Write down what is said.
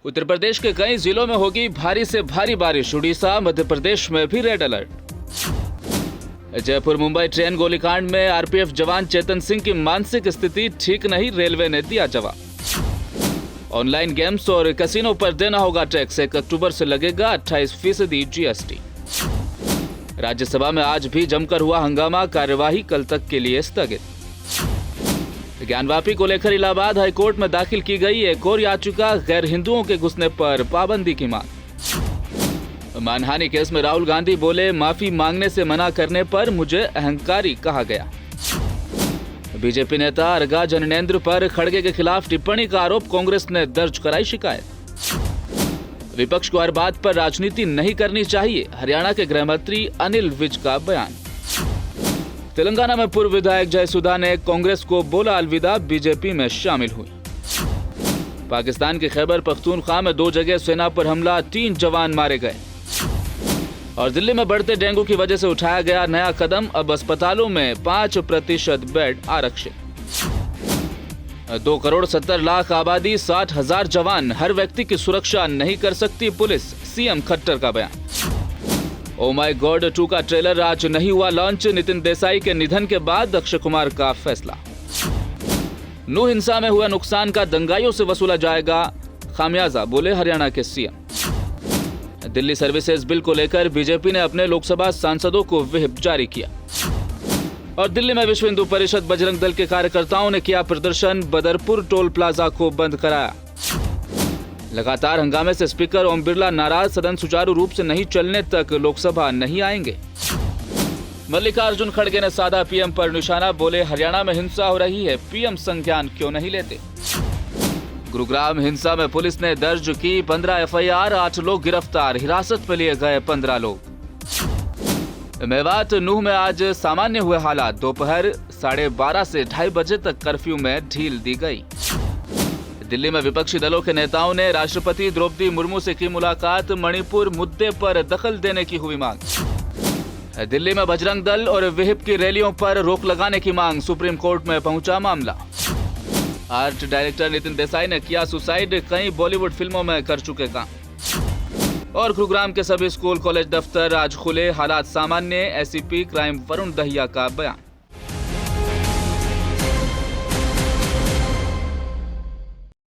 उत्तर प्रदेश के कई जिलों में होगी भारी से भारी बारिश। उड़ीसा, मध्य प्रदेश में भी red alert. Jaipur Mumbai train गोलीकांड में आरपीएफ जवान चेतन सिंह की मानसिक स्थिति ठीक नहीं, रेलवे ने दिया जवाब। ऑनलाइन गेम्स और कैसीनो पर देना होगा टैक्स। 1 अक्टूबर से लगेगा 28% जीएसटी। राज्यसभा में आज भी जमकर हुआ हंगामा, कार्यवाही कल तक के लिए स्थगित। ज्ञानवापी को लेकर इलाहाबाद हाईकोर्ट में दाखिल की गई एक और याचिका, गैर हिंदुओं के घुसने पर पाबंदी की मांग। मानहानि केस में राहुल गांधी बोले, माफी मांगने से मना करने पर मुझे अहंकारी कहा गया। बीजेपी नेता अर्गा जननेंद्र पर खड़गे के खिलाफ टिप्पणी का आरोप, कांग्रेस ने दर्ज कराई शिकायत। विपक्ष को हर बात पर राजनीति नहीं करनी चाहिए, हरियाणा के गृह मंत्री अनिल विज का बयान। तेलंगाना में पूर्व विधायक जयसुधा ने कांग्रेस को बोला अलविदा, बीजेपी में शामिल हुई। पाकिस्तान के खैबर पख्तूनख्वा में 2 जगह सेना पर हमला, 3 जवान मारे गए। और दिल्ली में बढ़ते डेंगू की वजह से उठाया गया नया कदम, अब अस्पतालों में 5% बेड आरक्षित। 2 करोड़ 70 लाख आबादी, 60,000 जवान, हर व्यक्ति की सुरक्षा नहीं कर सकती पुलिस, सीएम खट्टर का बयान। ओ माय गॉड 2 का ट्रेलर आज नहीं हुआ लॉन्च, नितिन देसाई के निधन के बाद अक्षय कुमार का फैसला। नूह हिंसा में हुआ नुकसान का दंगाइयों से वसूला जाएगा खामियाजा, बोले हरियाणा के सीएम। दिल्ली सर्विसेज बिल को लेकर बीजेपी ने अपने लोकसभा सांसदों को व्हिप जारी किया। और दिल्ली में विश्व हिंदू परिषद बजरंग दल के कार्यकर्ताओं ने किया प्रदर्शन, बदरपुर टोल प्लाजा को बंद कराया। लगातार हंगामे से स्पीकर ओम बिरला नाराज, सदन सुचारू रूप से नहीं चलने तक लोकसभा नहीं आएंगे। मल्लिकार्जुन खड़गे ने साधा पीएम पर निशाना, बोले हरियाणा में हिंसा हो रही है, पीएम संज्ञान क्यों नहीं लेते। गुरुग्राम हिंसा में पुलिस ने दर्ज की 15 एफआईआर, 8 लोग गिरफ्तार, हिरासत में लिए गए 15 लोग। मेवात नूह में आज सामान्य हुए हालात, दोपहर 12:30 से 2:30 बजे तक कर्फ्यू में ढील दी गई। दिल्ली में विपक्षी दलों के नेताओं ने राष्ट्रपति द्रौपदी मुर्मू से की मुलाकात, मणिपुर मुद्दे पर दखल देने की हुई मांग। दिल्ली में बजरंग दल और विहिप की रैलियों पर रोक लगाने की मांग, सुप्रीम कोर्ट में पहुंचा मामला। आर्ट डायरेक्टर नितिन देसाई ने किया सुसाइड, कई बॉलीवुड फिल्मों में कर चुके काम। और गुरुग्राम के सभी स्कूल कॉलेज दफ्तर आज खुले, हालात सामान्य, एसीपी क्राइम वरुण दहिया का बयान।